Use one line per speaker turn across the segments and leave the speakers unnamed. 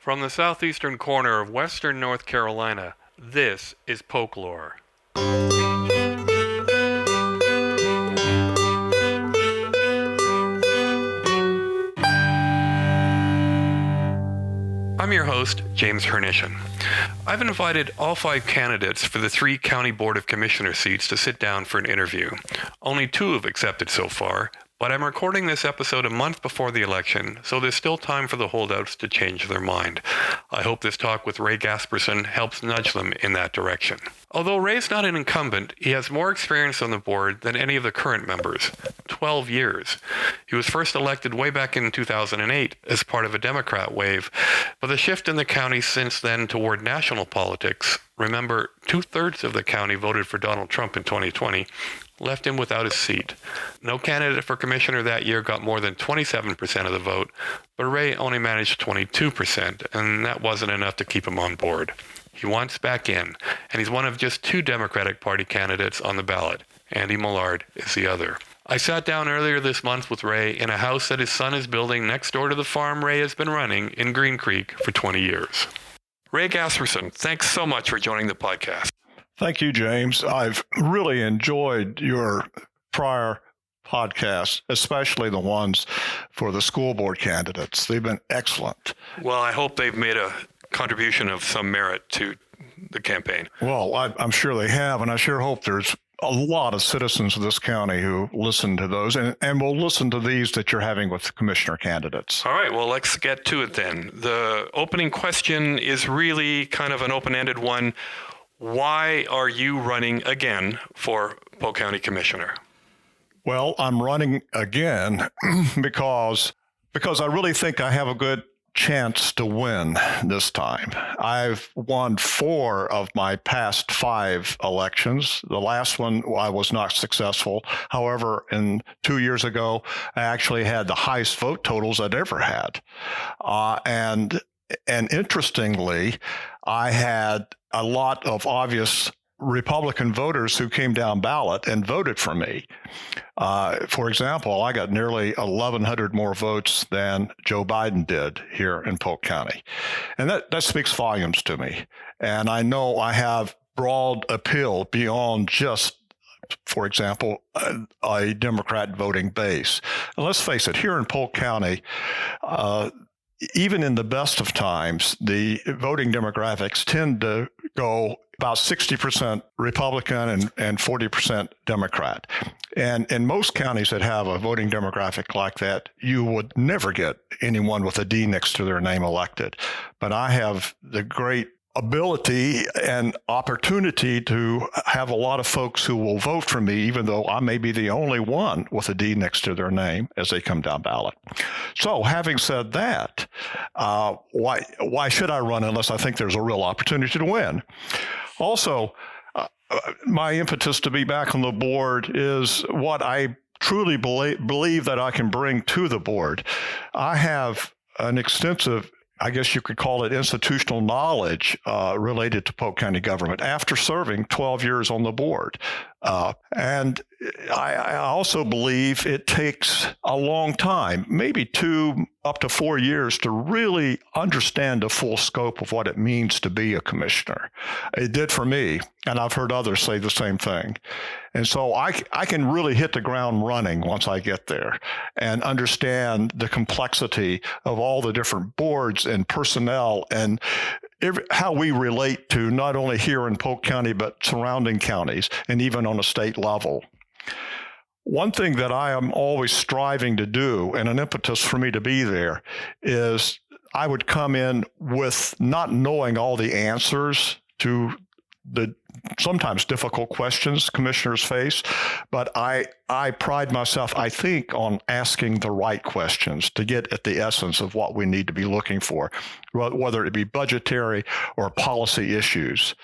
From the southeastern corner of western North Carolina, this is Folklore. I'm your host, James Hernician. I've invited all 5 candidates for the 3 County Board of Commissioner seats to sit down for an interview. Only 2 have accepted so far, but I'm recording this episode a month before the election, so there's still time for the holdouts to change their mind. I hope this talk with Ray Gasperson helps nudge them in that direction. Although Ray's not an incumbent, he has more experience on the board than any of the current members. 12 years. He was first elected way back in 2008 as part of a Democrat wave, but the shift in the county since then toward national politics, remember 2/3 of the county voted for Donald Trump in 2020, left him without his seat. No candidate for commissioner that year got more than 27% of the vote, but Ray only managed 22%, and that wasn't enough to keep him on board. He wants back in, and he's one of just 2 Democratic Party candidates on the ballot. Andy Millard is the other. I sat down earlier this month with Ray in a house that his son is building next door to the farm Ray has been running in Green Creek for 20 years. Ray Gasperson, thanks so much for joining the podcast.
Thank you, James. I've really enjoyed your prior podcasts, especially the ones for the school board candidates. They've been excellent.
Well, I hope they've made a contribution of some merit to the campaign.
Well, I'm sure they have, and I sure hope there's a lot of citizens of this county who listen to those and will listen to these that you're having with commissioner candidates.
All right, well, let's get to it then. The opening question is really kind of an open-ended one. Why are you running again for Polk County Commissioner?
Well, I'm running again because I really think I have a good chance to win this time. I've won 4 of my past 5 elections. The last one, I was not successful. However, 2 years ago, I actually had the highest vote totals I'd ever had. And interestingly, I had a lot of obvious Republican voters who came down ballot and voted for me. For example, I got nearly 1,100 more votes than Joe Biden did here in Polk County. And that speaks volumes to me. And I know I have broad appeal beyond just, for example, a Democrat voting base. And let's face it, here in Polk County, even in the best of times, the voting demographics tend to go about 60% Republican and 40% Democrat. And in most counties that have a voting demographic like that, you would never get anyone with a D next to their name elected. But I have the great ability and opportunity to have a lot of folks who will vote for me, even though I may be the only one with a D next to their name as they come down ballot. So having said that, why should I run unless I think there's a real opportunity to win? Also, my impetus to be back on the board is what I truly believe that I can bring to the board. I have an extensive, I guess you could call it, institutional knowledge related to Polk County government after serving 12 years on the board. And I also believe it takes a long time, maybe 2 up to 4 years, to really understand the full scope of what it means to be a commissioner. It did for me, and I've heard others say the same thing. And so I can really hit the ground running once I get there and understand the complexity of all the different boards and personnel and how we relate to not only here in Polk County, but surrounding counties and even on a state level. One thing that I am always striving to do, and an impetus for me to be there, is I would come in with not knowing all the answers to the sometimes difficult questions commissioners face, but I pride myself, I think, on asking the right questions to get at the essence of what we need to be looking for, whether it be budgetary or policy issues.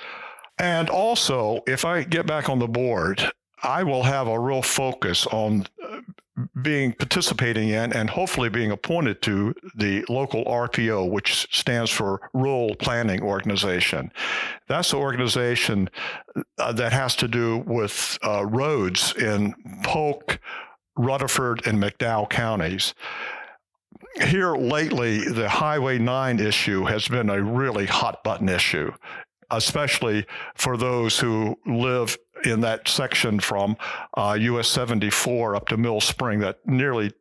And also, if I get back on the board, I will have a real focus on participating in and hopefully being appointed to the local RPO, which stands for Rural Planning Organization. That's the organization that has to do with roads in Polk, Rutherford, and McDowell counties. here lately, the Highway 9 issue has been a really hot button issue, especially for those who live in that section from US 74 up to Mill Spring, that nearly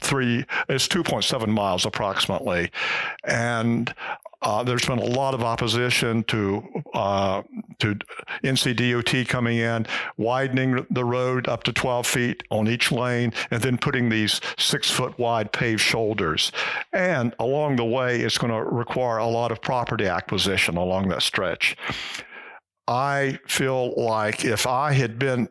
it's 2.7 miles approximately. And there's been a lot of opposition to NCDOT coming in, widening the road up to 12 feet on each lane, and then putting these 6-foot wide paved shoulders. And along the way, it's going to require a lot of property acquisition along that stretch. I feel like if I had been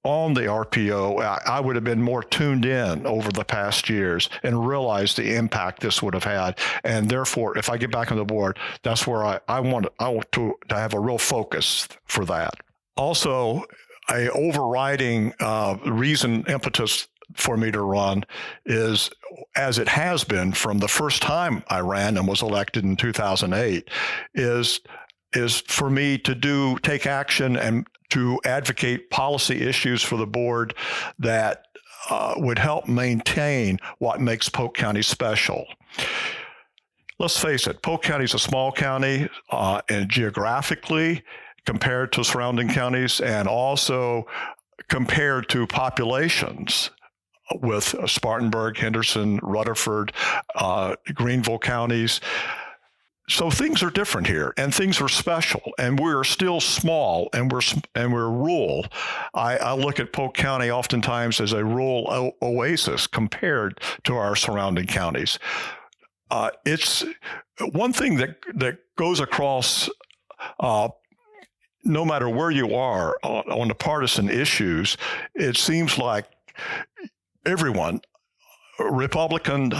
on the RPO, I would have been more tuned in over the past years and realized the impact this would have had. And therefore, if I get back on the board, that's where I want to have a real focus for that. Also, a overriding impetus for me to run is, as it has been from the first time I ran and was elected in 2008, is for me to take action and to advocate policy issues for the board that would help maintain what makes Polk County special. Let's face it, Polk County is a small county, and geographically compared to surrounding counties, and also compared to populations with Spartanburg, Henderson, Rutherford, Greenville counties. So things are different here, and things are special, and we're still small, and we're rural. I look at Polk County oftentimes as a rural oasis compared to our surrounding counties. It's one thing that goes across, no matter where you are on the partisan issues. It seems like everyone, Republicans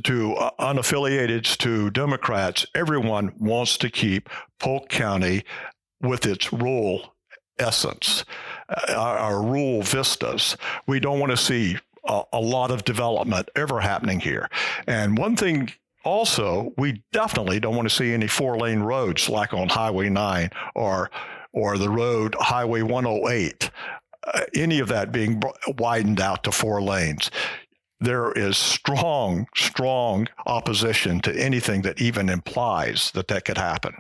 to unaffiliated to Democrats, everyone wants to keep Polk County with its rural essence, our rural vistas. We don't want to see a lot of development ever happening here. And one thing also, we definitely don't want to see any 4-lane roads like on Highway 9 or the road Highway 108, any of that being widened out to 4 lanes. There is strong opposition to anything that even implies that could happen.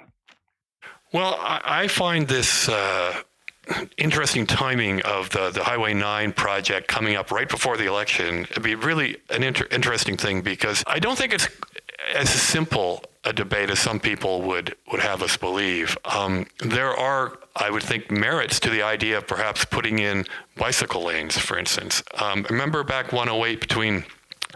Well, I find this interesting timing of the Highway 9 project coming up right before the election. It'd be really an interesting thing, because I don't think it's as simple a debate as some people would have us believe. There are, I would think, merits to the idea of perhaps putting in bicycle lanes, for instance. Remember back 108 between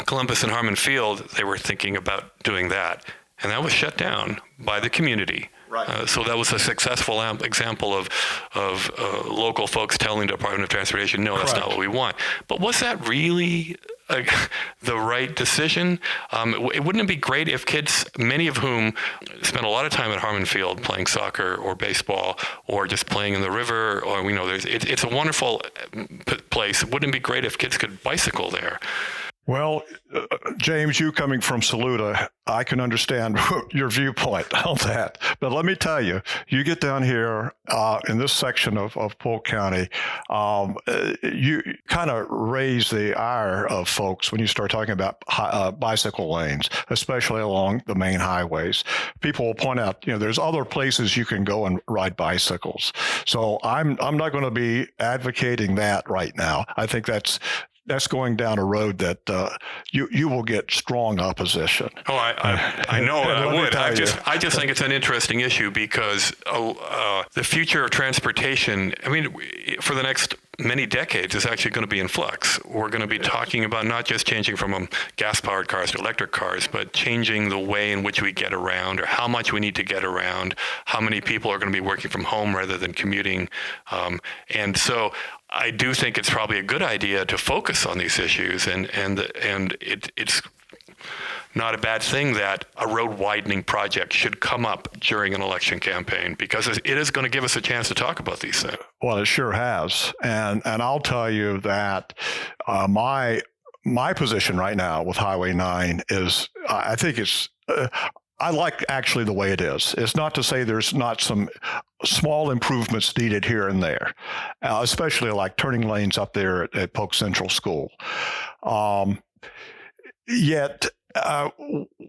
Columbus and Harmon Field, they were thinking about doing that, and that was shut down by the community. Right. So that was a successful example of local folks telling the Department of Transportation, no, that's not what we want. But was that really the right decision? Wouldn't it be great if kids, many of whom spend a lot of time at Harmon Field playing soccer or baseball or just playing in the river, or it's a wonderful place. Wouldn't it be great if kids could bicycle there?
Well, James, you coming from Saluda, I can understand your viewpoint on that. But let me tell you, you get down here in this section of Polk County, you kind of raise the ire of folks when you start talking about bicycle lanes, especially along the main highways. People will point out, there's other places you can go and ride bicycles. So I'm not going to be advocating that right now. I think that's going down a road that you will get strong opposition.
Oh, I know I would. I just think it's an interesting issue, because the future of transportation, for the next many decades, is actually going to be in flux. We're going to be talking about not just changing from gas-powered cars to electric cars, but changing the way in which we get around, or how much we need to get around, how many people are going to be working from home rather than commuting. And so I do think it's probably a good idea to focus on these issues, and it's not a bad thing that a road widening project should come up during an election campaign, because it is going to give us a chance to talk about these things.
Well, it sure has, and I'll tell you that my position right now with Highway 9 is, I think it's. I like actually the way it is. It's not to say there's not some small improvements needed here and there, especially like turning lanes up there at Polk Central School. Yet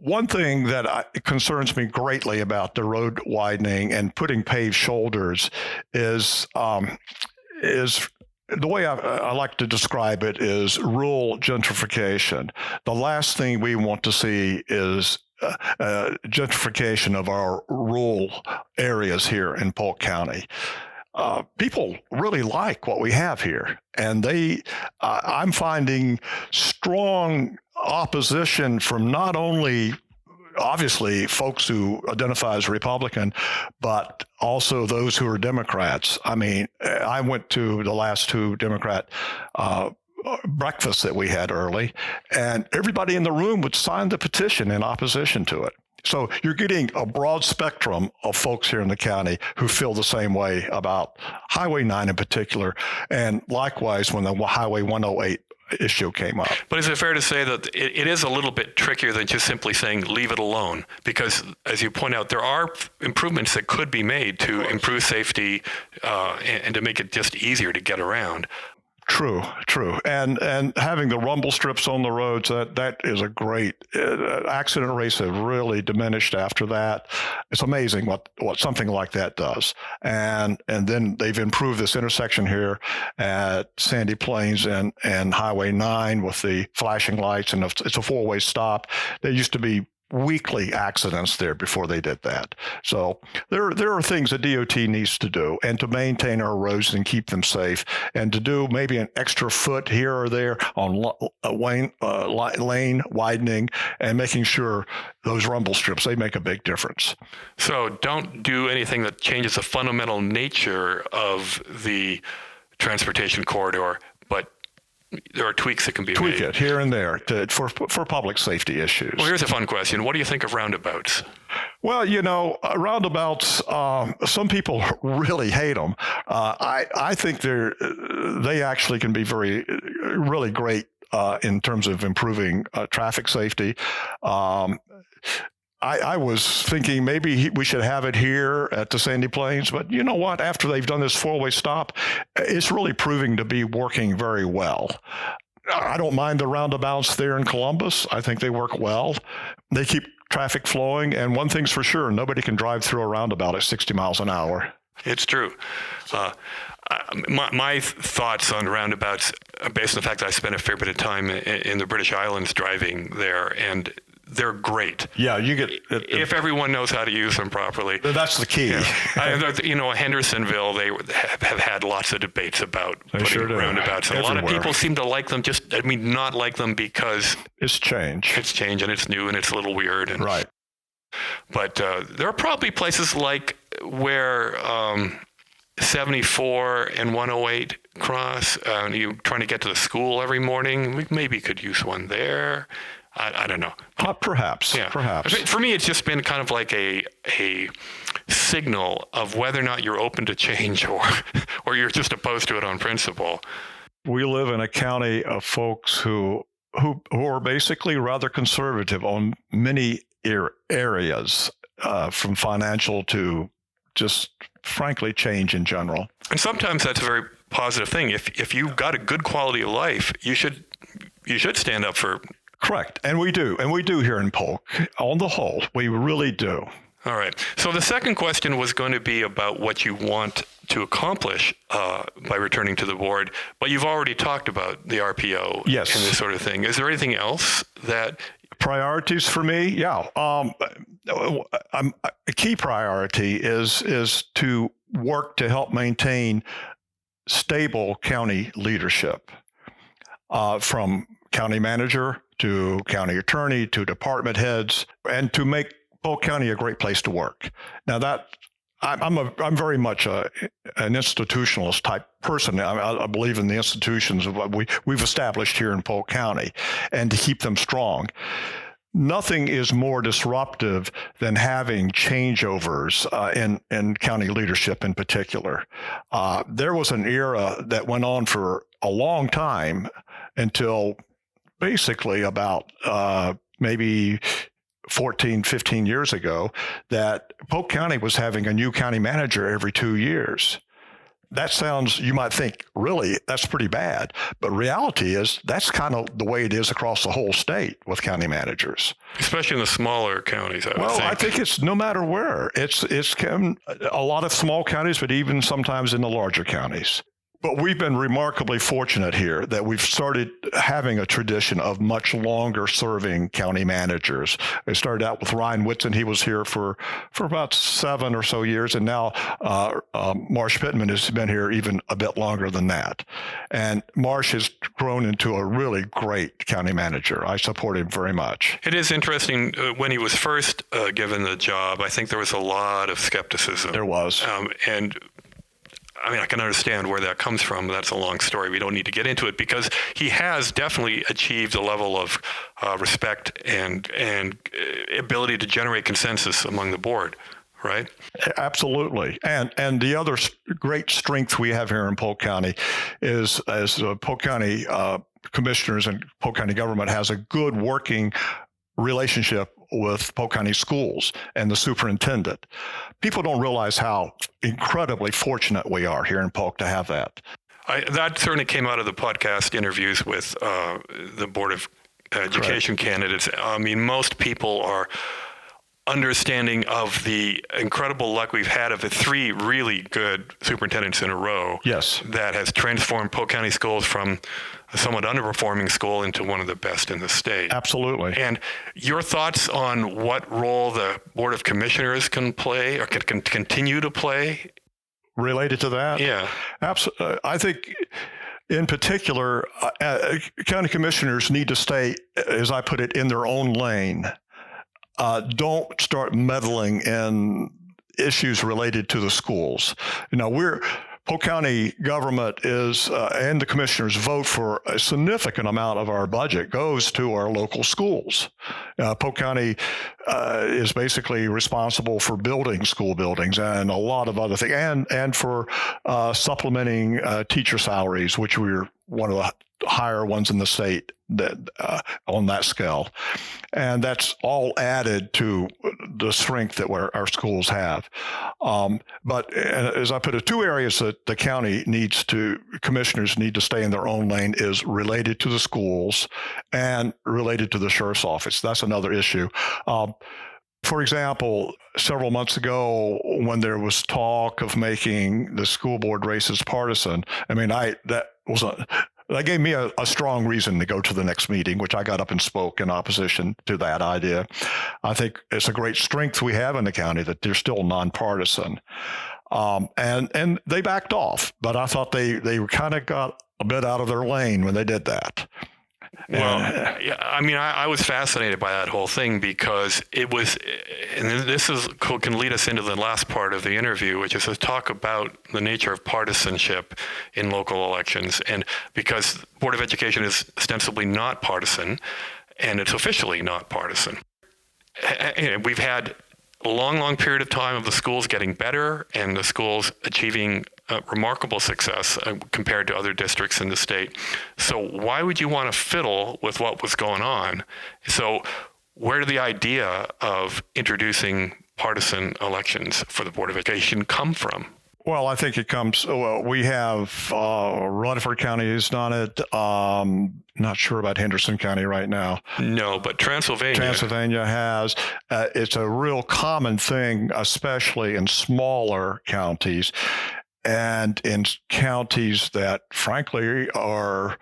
One thing that concerns me greatly about the road widening and putting paved shoulders is the way I like to describe it is rural gentrification. The last thing we want to see is gentrification of our rural areas here in Polk County. People really like what we have here, and I'm finding strong opposition from not only obviously folks who identify as Republican, but also those who are Democrats. I mean, I went to the last two Democrat breakfasts that we had early, and everybody in the room would sign the petition in opposition to it. So you're getting a broad spectrum of folks here in the county who feel the same way about Highway 9 in particular, and likewise when the Highway 108 issue came up.
But is it fair to say that it is a little bit trickier than just simply saying leave it alone? Because as you point out, there are improvements that could be made to improve safety and to make it just easier to get around.
True. And having the rumble strips on the roads, that is a great, accident rates have really diminished after that. It's amazing what something like that does. And then they've improved this intersection here at Sandy Plains and Highway 9 with the flashing lights, and it's a four-way stop. There used to be weekly accidents there before they did that. So there are things that DOT needs to do, and to maintain our roads and keep them safe, and to do maybe an extra foot here or there on lane widening and making sure those rumble strips, they make a big difference.
So don't do anything that changes the fundamental nature of the transportation corridor, but there are tweaks that can be made.
Tweak it here and there for public safety issues.
Well, here's a fun question. What do you think of roundabouts?
Well, roundabouts, some people really hate them. I think they actually can be really great in terms of improving traffic safety. I was thinking maybe we should have it here at the Sandy Plains, but you know what? After they've done this four-way stop, it's really proving to be working very well. I don't mind the roundabouts there in Columbus. I think they work well. They keep traffic flowing, and one thing's for sure, nobody can drive through a roundabout at 60 miles an hour.
It's true. My thoughts on roundabouts, based on the fact that I spent a fair bit of time in the British Islands driving there, and they're great.
Yeah, you get
if everyone knows how to use them properly.
That's the key.
Yeah. Hendersonville, they have had lots of debates about putting roundabouts. And a lot of people seem to like them. Not like them because
it's change.
It's change, and it's new, and it's a little weird. And,
right.
But there are probably places like where 74 and 108 cross. You're trying to get to the school every morning. We maybe could use one there. I don't know.
Perhaps.
Yeah.
Perhaps.
For me, it's just been kind of like a signal of whether or not you're open to change or you're just opposed to it on principle.
We live in a county of folks who are basically rather conservative on many areas, from financial to just frankly change in general. And
sometimes that's a very positive thing. If you've got a good quality of life, you should stand up for.
Correct. And we do here in Polk. On the whole, we really do.
All right. So the second question was going to be about what you want to accomplish by returning to the board, but you've already talked about the RPO.
Yes.
And this sort of thing. Is there anything else that...
Priorities for me? Yeah. A key priority is to work to help maintain stable county leadership, from county manager to county attorney to department heads, and to make Polk County a great place to work. Now that I'm very much an institutionalist type person. I believe in the institutions of what we've established here in Polk County, and to keep them strong. Nothing is more disruptive than having changeovers in county leadership in particular. There was an era that went on for a long time until basically about maybe 14, 15 years ago, that Polk County was having a new county manager every 2 years. that sounds, you might think, really, that's pretty bad. But reality is that's kind of the way it is across the whole state with county managers.
Especially in the smaller counties, I would
Well,
think.
I think it's no matter where. It's a lot of small counties, but even sometimes in the larger counties. But we've been remarkably fortunate here that we've started having a tradition of much longer serving county managers. It started out with Ryan Whitson. He was here for about 7 or so years. And now Marsh Pittman has been here even a bit longer than that. And Marsh has grown into a really great county manager. I support him very much.
It is interesting. When he was first given the job, I think there was a lot of skepticism.
There was.
And I mean, I can understand where that comes from. That's a long story. We don't need to get into it because he has definitely achieved a level of respect and ability to generate consensus among the board, right?
Absolutely. And the other great strength we have here in Polk County is as Polk County commissioners and Polk County government has a good working relationship with Polk County schools and the superintendent. People don't realize how incredibly fortunate we are here in Polk to have that.
That certainly came out of the podcast interviews with the Board of Education candidates. I mean, most people are understanding of the incredible luck we've had of the 3 really good superintendents in a row.
Yes.
That has transformed Polk County schools from a somewhat underperforming school into one of the best in the state.
Absolutely.
And your thoughts on what role the Board of Commissioners can play or can continue to play?
Related to that?
Yeah.
Absolutely. I think in particular, county commissioners need to stay, as I put it, in their own lane. Don't start meddling in issues related to the schools. You know, Polk County government is, and the commissioners vote for a significant amount of our budget goes to our local schools. Polk County is basically responsible for building school buildings and a lot of other things, and for supplementing teacher salaries, which we're one of the higher ones in the state that on that scale. And that's all added to the strength that our schools have. But as I put it, 2 areas that the county commissioners need to stay in their own lane is related to the schools and related to the sheriff's office. That's another issue. For example, several months ago, when there was talk of making the school board races partisan, I mean, that gave me a strong reason to go to the next meeting, which I got up and spoke in opposition to that idea. I think it's a great strength we have in the county that they're still nonpartisan. And they backed off, but I thought they kind of got a bit out of their lane when they did that.
Well, yeah, I mean, I was fascinated by that whole thing because it was, and can lead us into the last part of the interview, which is to talk about the nature of partisanship in local elections. And because Board of Education is ostensibly not partisan, and it's officially not partisan. We've had a long period of time of the schools getting better and the schools achieving remarkable success compared to other districts in the state. So why would you want to fiddle with what was going on? So where did the idea of introducing partisan elections for the Board of Education come from?
Well, I think it comes, we have Rutherford County has done it. Not sure about Henderson County right now.
No, but Transylvania
has. It's a real common thing, especially in smaller counties and in counties that, frankly, are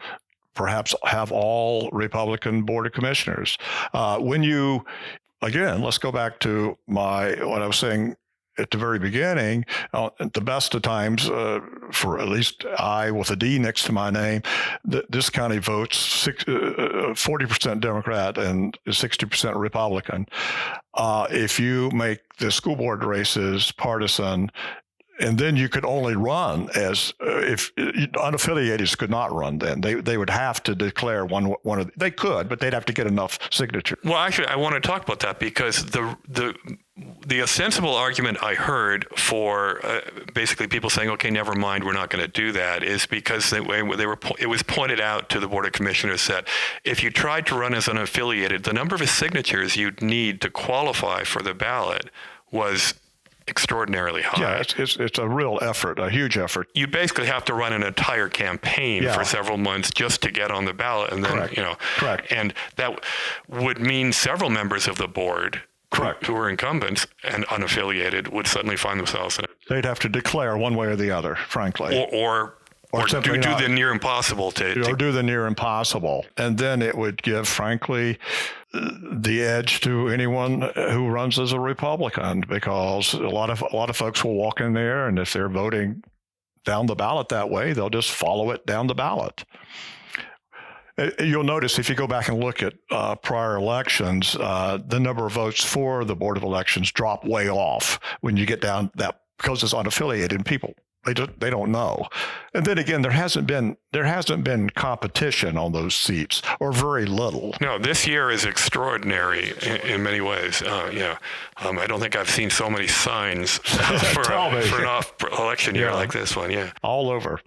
perhaps have all Republican Board of Commissioners. Again, let's go back to what I was saying at the very beginning, at the best of times, for at least I with a D next to my name, this county votes 40% Democrat and 60% Republican. If you make the school board races partisan, and then you could only run as if unaffiliated could not run. Then they would have to declare one of they could, but they'd have to get enough signatures.
Well, actually, I want to talk about that because the ostensible argument I heard for basically people saying, "Okay, never mind, we're not going to do that," is because it was pointed out to the Board of Commissioners that if you tried to run as unaffiliated, the number of signatures you'd need to qualify for the ballot was extraordinarily high.
Yeah, it's a real effort, a huge effort.
You basically have to run an entire campaign for several months just to get on the ballot, and then
Correct.
And that would mean several members of the board who are incumbents and unaffiliated would suddenly find themselves in it.
They'd have to declare one way or the other, frankly.
Or do the near impossible
or do the near impossible. And then it would give, frankly, the edge to anyone who runs as a Republican, because a lot of folks will walk in there, and if they're voting down the ballot that way, they'll just follow it down the ballot. You'll notice if you go back and look at prior elections, the number of votes for the Board of Elections drop way off when you get down that, because it's unaffiliated people. They don't know. And then again, there hasn't been competition on those seats, or very little.
No, this year is extraordinary in many ways. I don't think I've seen so many signs for an off-election year like this one. Yeah,
all over.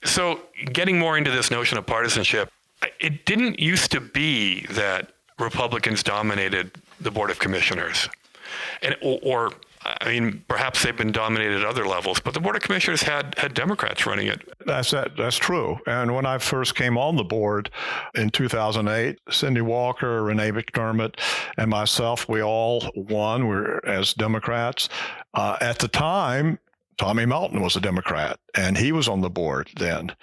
So getting more into this notion of partisanship, it didn't used to be that Republicans dominated the Board of Commissioners, perhaps they've been dominated at other levels, but the Board of Commissioners had Democrats running it.
That's true. And when I first came on the board in 2008, Cindy Walker, Renee McDermott, and myself, we all won. We're as Democrats. At the time, Tommy Melton was a Democrat, and he was on the board then.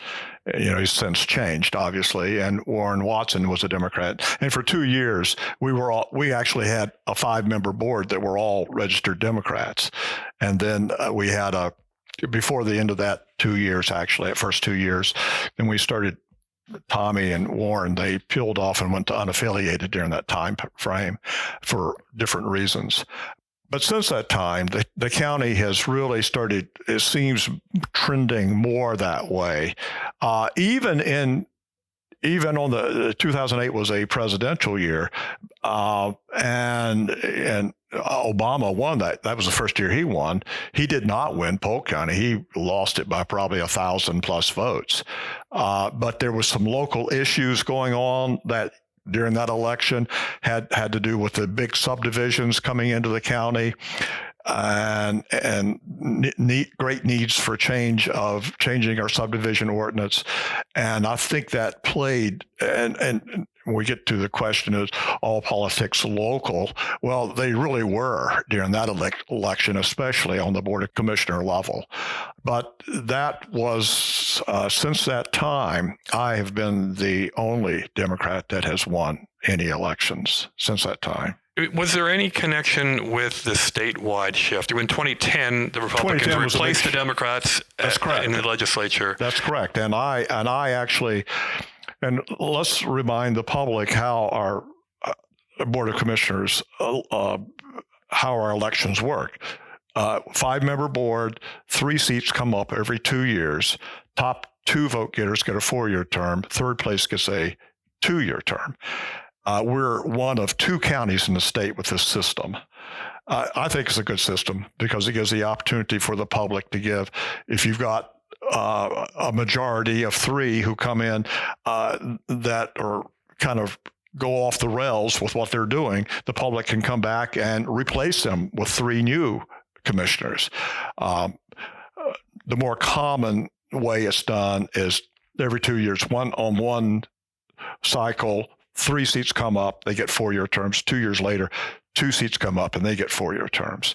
He's since changed, obviously, and Warren Watson was a Democrat. And for 2 years, we actually had a 5-member board that were all registered Democrats. And then we had before the end of that 2 years, actually, at first 2 years, then we started Tommy and Warren, they peeled off and went to unaffiliated during that time frame for different reasons. But since that time, the county has really started, it seems, trending more that way. Even on the 2008 was a presidential year, and Obama won that. That was the first year he won. He did not win Polk County. He lost it by probably 1,000 plus votes. But there was some local issues going on that during that election had to do with the big subdivisions coming into the county, and great needs for changing our subdivision ordinance. And I think that played, and when we get to the question, is all politics local? Well, they really were during that election, especially on the Board of Commissioner level. But that was, since that time, I have been the only Democrat that has won any elections since that time.
Was there any connection with the statewide shift? In 2010, the Republicans replaced the Democrats in the legislature.
That's correct. And I actually, and let's remind the public how our Board of Commissioners, how our elections work. 5-member board, 3 seats come up every 2 years. Top 2 vote getters get a 4-year term. Third place gets a 2-year term. We're one of 2 counties in the state with this system. I think it's a good system because it gives the opportunity for the public to give, if you've got a majority of 3 who come in that are kind of go off the rails with what they're doing, the public can come back and replace them with 3 new commissioners. The more common way it's done is every 2 years, one cycle, 3 seats come up, they get 4-year terms. 2 years later, 2 seats come up and they get 4-year terms.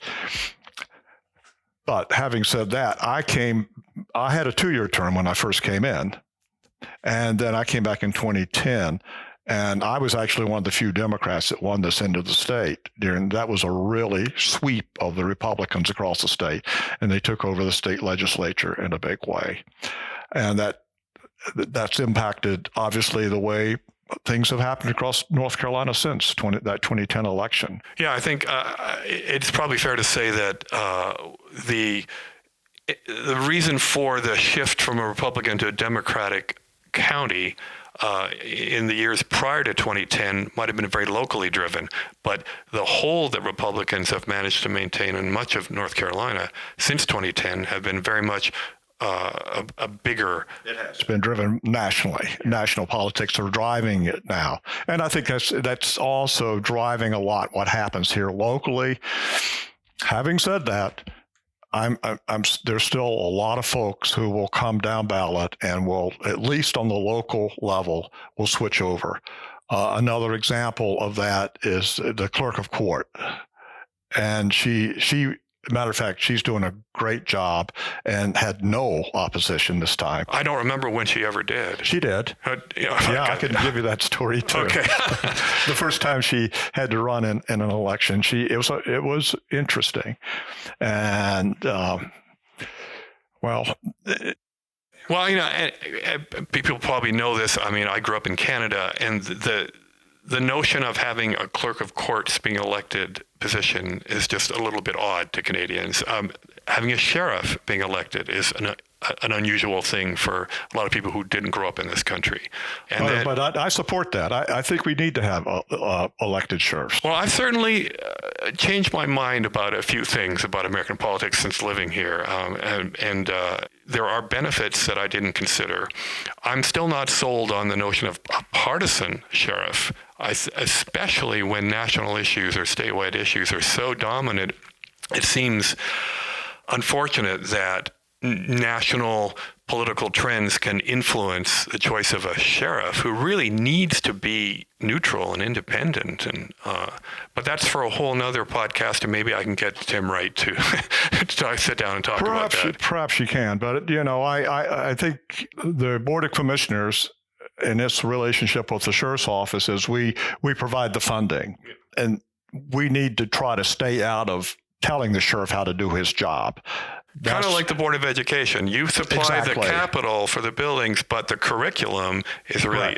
But having said that, I had a 2-year term when I first came in, and then I came back in 2010. And I was actually one of the few Democrats that won this end of the state. That was a really sweep of the Republicans across the state, and they took over the state legislature in a big way. And that's impacted, obviously, the way things have happened across North Carolina since that 2010 election.
Yeah, I think it's probably fair to say that the reason for the shift from a Republican to a Democratic county in the years prior to 2010 might have been very locally driven, but the hold that Republicans have managed to maintain in much of North Carolina since 2010 have been very much a bigger.
It's been driven nationally. National politics are driving it now, and I think that's also driving a lot what happens here locally. Having said that, there's still a lot of folks who will come down ballot and will, at least on the local level, will switch over. Another example of that is the clerk of court, and she matter of fact, she's doing a great job and had no opposition this time.
I don't remember when she ever did.
She did. Yeah, I can give you that story too.
Okay.
The first time she had to run in an election, it was interesting, and well,
people probably know this. I mean, I grew up in Canada, and the notion of having a clerk of courts being elected position is just a little bit odd to Canadians. Having a sheriff being elected is an unusual thing for a lot of people who didn't grow up in this country.
But I support that. I think we need to have elected sheriffs.
Well, I've certainly changed my mind about a few things about American politics since living here, and there are benefits that I didn't consider. I'm still not sold on the notion of a partisan sheriff, especially when national issues or statewide issues are so dominant. It seems unfortunate that national political trends can influence the choice of a sheriff who really needs to be neutral and independent. And but that's for a whole nother podcast, and maybe I can get Tim Wright to sit down and talk about that.
Perhaps you can, but I think the Board of Commissioners in its relationship with the Sheriff's Office is we provide the funding, and we need to try to stay out of telling the sheriff how to do his job.
Kind of like the Board of Education. You supply the capital for the buildings, but the curriculum is really,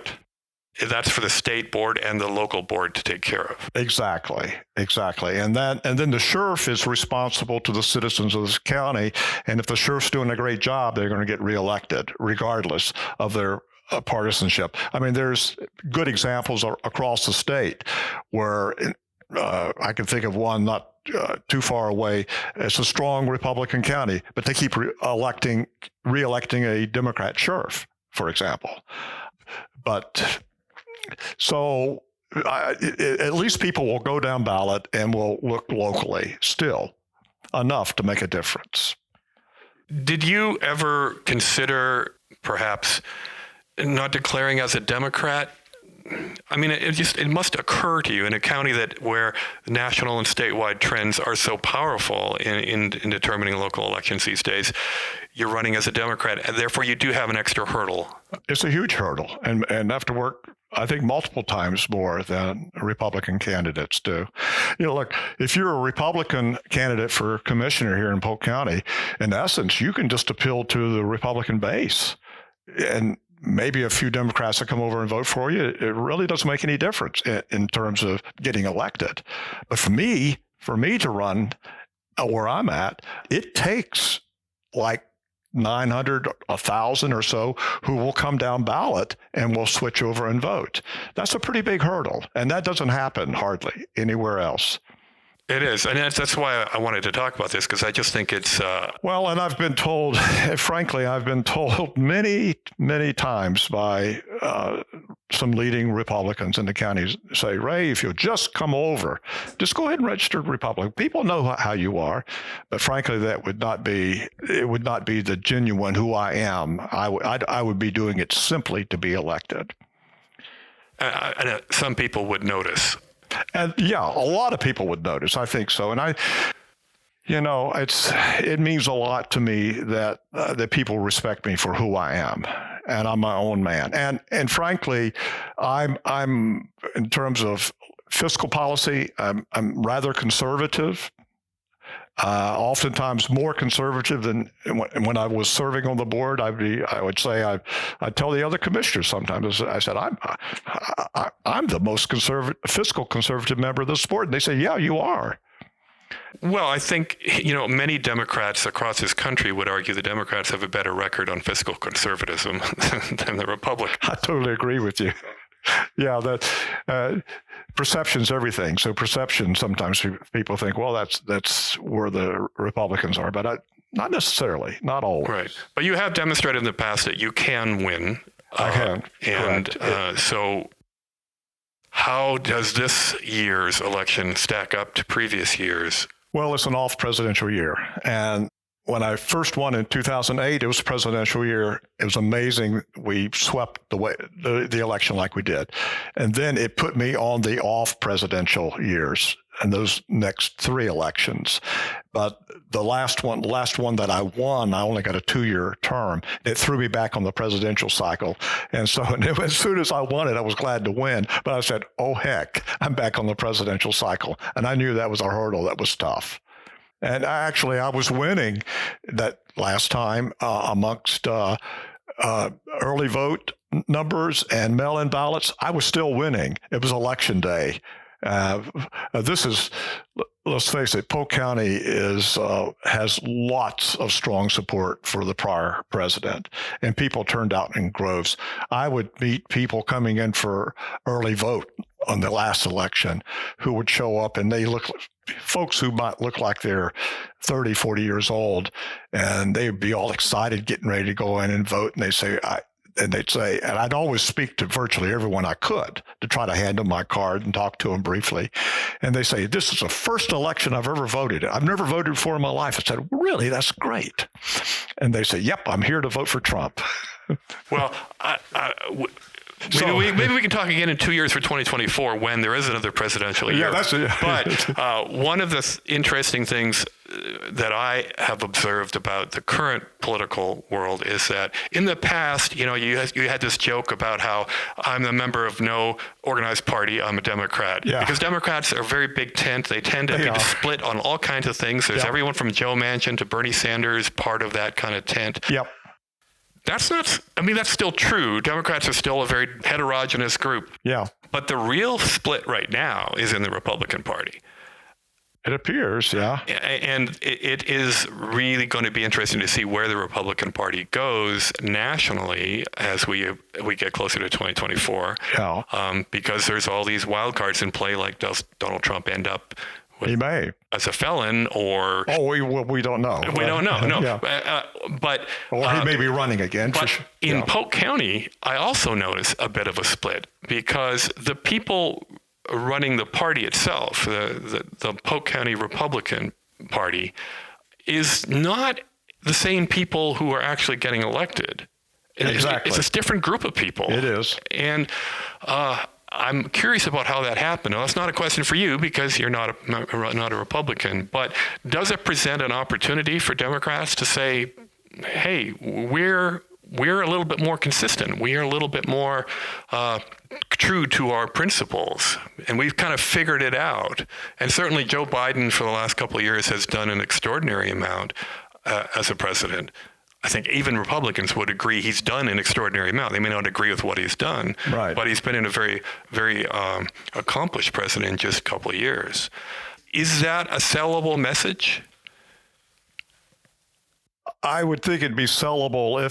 that's for the state board and the local board to take care of.
Exactly. And then the sheriff is responsible to the citizens of this county. And if the sheriff's doing a great job, they're going to get reelected regardless of their partisanship. I mean, there's good examples across the state where I can think of one not too far away. It's a strong Republican county, but they keep re-electing a Democrat sheriff, for example. But so at least people will go down ballot and will look locally still enough to make a difference.
Did you ever consider perhaps not declaring as a Democrat? I mean, it must occur to you in a county where national and statewide trends are so powerful in determining local elections these days. You're running as a Democrat, and therefore you do have an extra hurdle.
It's a huge hurdle, and have to work, I think, multiple times more than Republican candidates do. Look, if you're a Republican candidate for commissioner here in Polk County, in essence, you can just appeal to the Republican base, and maybe a few Democrats that come over and vote for you. It really doesn't make any difference in terms of getting elected. But for me to run where I'm at, it takes like 900, 1,000 or so who will come down ballot and will switch over and vote. That's a pretty big hurdle, and that doesn't happen hardly anywhere else.
It is, and that's why I wanted to talk about this, because I just think it's...
Well, and I've been told, frankly, many, many times by some leading Republicans in the counties, say, Ray, if you'll just come over, just go ahead and register Republican. People know how you are, but frankly, it would not be the genuine who I am. I would be doing it simply to be elected.
And some people would notice.
And yeah, a lot of people would notice. I think so. And it means a lot to me that people respect me for who I am, and I'm my own man. And frankly, I'm in terms of fiscal policy, I'm rather conservative. Oftentimes more conservative than when I was serving on the board. I would say I'd tell the other commissioners sometimes. I said I'm the most fiscal conservative member of this board. And they say, yeah, you are.
Well, I think many Democrats across this country would argue the Democrats have a better record on fiscal conservatism than the Republicans.
I totally agree with you. Yeah, that perception's everything. So perception, sometimes people think, well, that's where the Republicans are, but not necessarily, not always.
Right, but you have demonstrated in the past that you can win.
I can,
and so how does this year's election stack up to previous years?
Well, it's an off presidential year. And when I first won in 2008, it was a presidential year. It was amazing. We swept the election like we did. And then it put me on the off presidential years and those next three elections. But the last one that I won, I only got a 2-year term. It threw me back on the presidential cycle. And so as soon as I won it, I was glad to win. But I said, oh, heck, I'm back on the presidential cycle. And I knew that was a hurdle that was tough. And actually, I was winning that last time amongst early vote numbers and mail-in ballots. I was still winning. It was election day. Let's face it, Polk County has lots of strong support for the prior president, and people turned out in droves. I would meet people coming in for early vote on the last election who would show up, and folks who might look like they're 30, 40 years old, and they'd be all excited getting ready to go in and vote, and they'd say, and I'd always speak to virtually everyone I could to try to hand them my card and talk to them briefly. And they say, this is the first election I've ever voted in. I've never voted before in my life. I said, really? That's great. And they say, yep, I'm here to vote for Trump.
Well, maybe we can talk again in 2 years for 2024 when there is another presidential year.
Yeah, that's it.
But one of the interesting things that I have observed about the current political world is that in the past, you had this joke about how I'm a member of no organized party, I'm a Democrat.
Yeah.
Because Democrats are a very big tent. They tend to be split on all kinds of things. There's everyone from Joe Manchin to Bernie Sanders, part of that kind of tent.
Yep.
That's still true. Democrats are still a very heterogeneous group.
Yeah.
But the real split right now is in the Republican Party.
It appears, yeah.
And it is really going to be interesting to see where the Republican Party goes nationally as we get closer to 2024.
Yeah.
Because there's all these wild cards in play, like does Donald Trump end up
he may
as a felon, or
we don't know.
We don't know. No,
yeah.
But
he may be running again.
But in Polk County, I also notice a bit of a split because the people running the party itself, the Polk County Republican Party, is not the same people who are actually getting elected.
Exactly,
it's a different group of people.
It is,
and I'm curious about how that happened. Now, that's not a question for you because you're not a Republican, but does it present an opportunity for Democrats to say, hey, we're a little bit more consistent. We are a little bit more true to our principles, and we've kind of figured it out. And certainly Joe Biden for the last couple of years has done an extraordinary amount as a president. I think even Republicans would agree he's done an extraordinary amount. They may not agree with what he's done,
right,
but he's been in a very, very accomplished president in just a couple of years. Is that a sellable message?
I would think it'd be sellable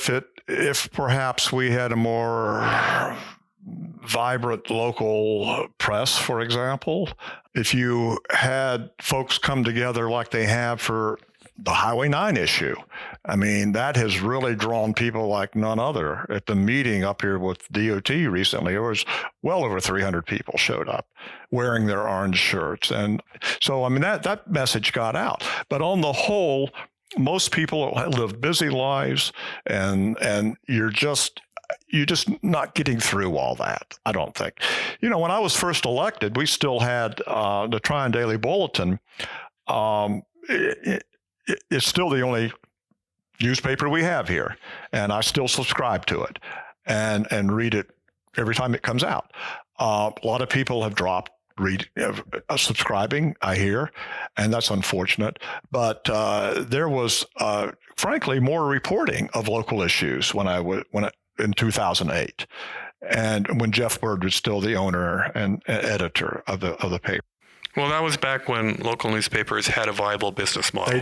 if perhaps we had a more vibrant local press, for example. If you had folks come together like they have for the Highway 9 issue. I mean, that has really drawn people like none other. At the meeting up here with DOT recently, there was well over 300 people showed up wearing their orange shirts. And so, I mean, that message got out. But on the whole, most people live busy lives, and you're just not getting through all that, I don't think. When I was first elected, we still had the Tryon Daily Bulletin. It's still the only newspaper we have here, and I still subscribe to it and read it every time it comes out. A lot of people have dropped subscribing, I hear, and that's unfortunate. But there was, frankly, more reporting of local issues in 2008, and when Jeff Bird was still the owner and editor of the paper.
Well, that was back when local newspapers had a viable business model.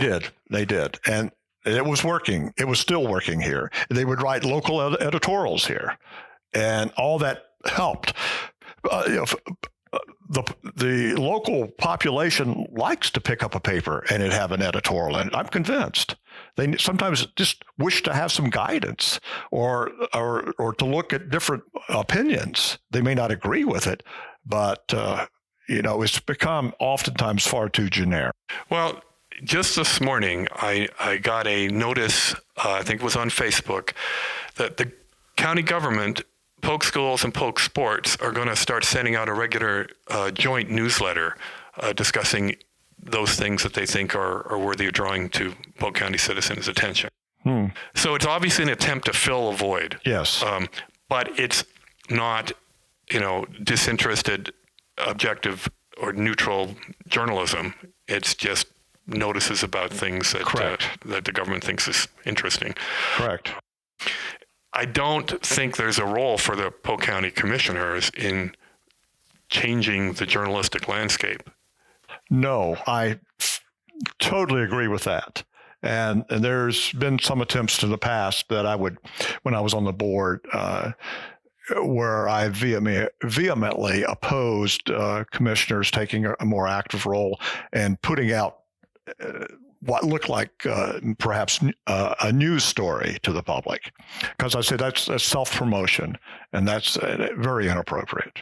They did. And it was working. It was still working here. They would write local editorials here, and all that helped. The local population likes to pick up a paper and it have an editorial, and I'm convinced. They sometimes just wish to have some guidance or to look at different opinions. They may not agree with it, but it's become oftentimes far too generic.
Well, just this morning, I got a notice, I think it was on Facebook, that the county government, Polk Schools and Polk Sports are going to start sending out a regular joint newsletter discussing those things that they think are worthy of drawing to Polk County citizens' attention. So it's obviously an attempt to fill a void.
Yes.
But it's not, disinterested, objective, or neutral journalism. It's just notices about things that the government thinks is interesting.
Correct.
I don't think there's a role for the Polk County commissioners in changing the journalistic landscape.
No, I totally agree with that. And there's been some attempts in the past that when I was on the board, where I vehemently opposed commissioners taking a more active role and putting out what looked like perhaps a news story to the public. Because I said that's self-promotion, and that's very inappropriate.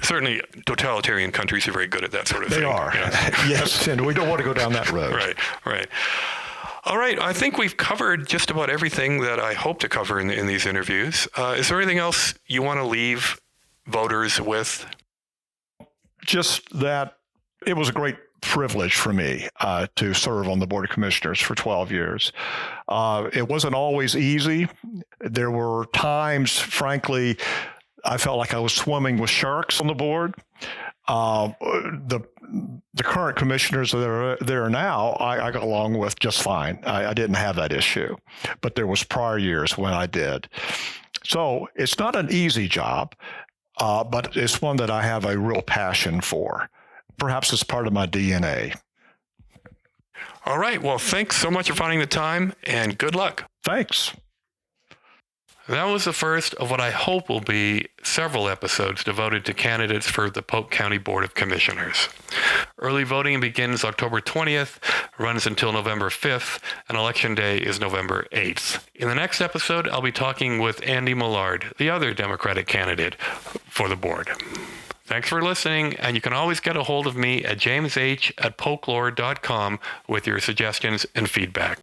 Certainly, totalitarian countries are very good at that sort of thing.
They are. Yes, and we don't want to go down that road.
Right. All right, I think we've covered just about everything that I hope to cover in these interviews. Is there anything else you want to leave voters with?
Just that it was a great privilege for me to serve on the Board of Commissioners for 12 years. It wasn't always easy. There were times, frankly, I felt like I was swimming with sharks on the board. The current commissioners that are there now, I got along with just fine. I didn't have that issue, but there was prior years when I did. So it's not an easy job, but it's one that I have a real passion for. Perhaps it's part of my DNA.
All right. Well, thanks so much for finding the time, and good luck.
Thanks.
That was the first of what I hope will be several episodes devoted to candidates for the Polk County Board of Commissioners. Early voting begins October 20th, runs until November 5th, and Election Day is November 8th. In the next episode, I'll be talking with Andy Millard, the other Democratic candidate for the board. Thanks for listening, and you can always get a hold of me at jamesh@polklore.com with your suggestions and feedback.